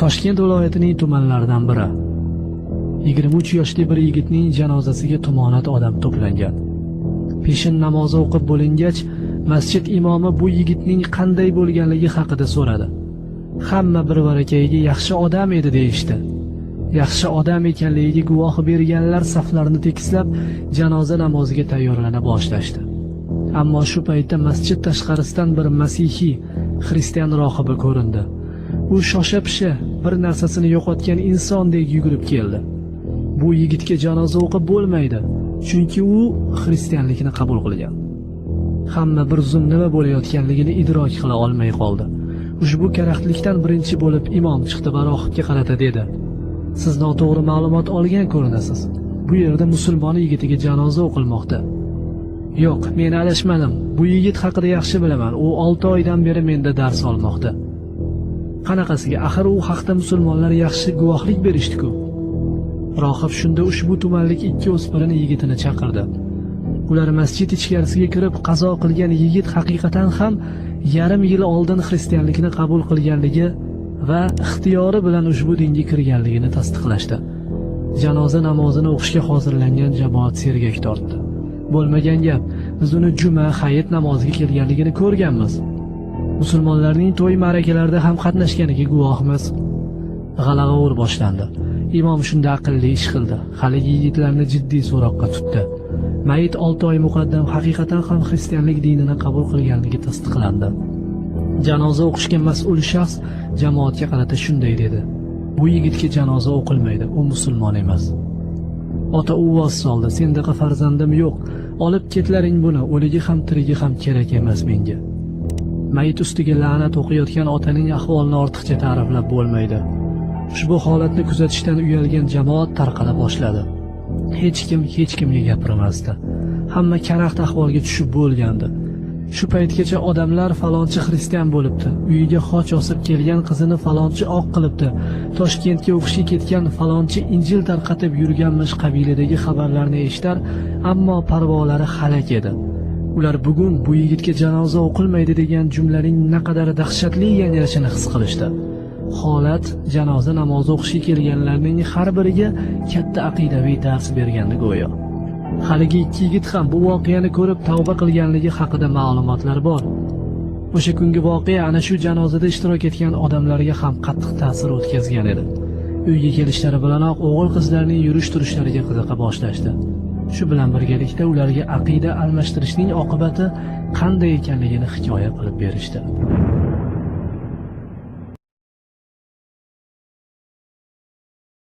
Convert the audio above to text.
Toshkent viloyatining tumanlaridan biri. 23 yoshli bir yigitning janozasiga tumonat odam to'plangan. Peshin namozi o'qib bo'lingach, masjid imomi bu yigitning qanday bo'lganligi haqida so'radi. Hamma bir barakayga yaxshi odam edi deyishdi. Yaxshi odam ekanligiga guvoh berganlar saflarni tekislab, janoza namoziga tayyorlana boshlashdi. Ammo shu paytda masjid tashqarisidan bir masihiy xristian rohibi ko'rindi. U shosha-pisha bir narsasini yo'qotgan insondek yugurib keldi. Bu yigitga janoza o'qib bo'lmaydi, chunki u xristianlikni qabul qilgan. Hamma bir zum nima bo'layotganligini idrok qila olmay qoldi. Ushbu karaxtlikdan birinchi bo'lib imom chiqdi va rohibga qarata dedi: "Siz noto'g'ri ma'lumot olgan ko'rinasiz. Bu yerda musulmon yigitiga janoza o'qilmoqda." "Yo'q, men adashmadim. Bu yigit haqida yaxshi bilaman. U 6 oydan beri menda dars olmoqda." "Qanaqasiga? Axir u haqda musulmonlar yaxshi guvohlik berishdi-ku." Rohib shunda ushbu tumanlik ikki o'spirin yigitini chaqirdi. Ular masjid ichkarisiga kirib, qazo qilgan yigit haqiqatan ham yarim yil oldin xristianlikni qabul qilganligi va ixtiyori bilan ushbu dinga kirganligini tasdiqlashdi. Janoza namozini o'qishga hozirlangan jamoat sergak tortdi. Bo'lmagan gap, biz uni juma, hayit namoziga kelganligini ko'rganmiz. Musulmonlarning to'y ma'rakalarida ham qatnashganiga guvohmiz. G'alag'ovur boshlandi. Imom shunda aqlli ish qildi. Haligi yigitlarni jiddiy so'roqqa tutdi. Mayit 6 oy muqaddam haqiqatan ham xristianlik dinini qabul qilganligi tasdiqlandi. Janoza o'qishga mas'ul shaxs jamoatga qarata shunday dedi: "Bu yigitga janoza o'qilmaydi, u musulmon emas." Ota ovoz soldi: "Sendaqa farzandim yo'q. Olib ketlaring buni, o'ligi ham tirigi ham kerak emas menga." Mayit ustiga la'nat o'qiyotgan otaning ahvolini ortiqcha ta'riflab bo'lmaydi. Ushbu holatni kuzatishdan uyalgan jamoat tarqala boshladi. Hech kimga gapirmasdi. Hamma karaxt ahvolga tushib bo'lgandi. Shu paytgacha odamlar falonchi xristian bo'libdi, uyiga xoch osib kelgan qizini falonchi oq qilibdi, Toshkentga o'qishga ketgan falonchi Injil tarqatib yurganmish qabilidagi xabarlarni eshitar, ammo parvolari halak edi. Ular bugun bu yigitga janoza o'qilmaydi degan jumlaning naqadar dahshatli yangrashini his qilishdi. Holat janoza namozi o'qishga kelganlarning har biriga katta aqidaviy dars bergandi go'yo. Haligi ikki yigit ham bu voqeani ko'rib tavba qilganligi haqida ma'lumotlar bor. O'sha kungi voqea ana shu janozada ishtirok etgan odamlarga ham qattiq ta'sir o'tkazgan edi. Uyga kelishlari bilanoq o'g'il-qizlarning yurish-turishlariga qiziqa boshlashdi. Shu bilan birgalikda ularga aqida almashtirishning oqibati qanday ekanligini hikoya qilib berishdi.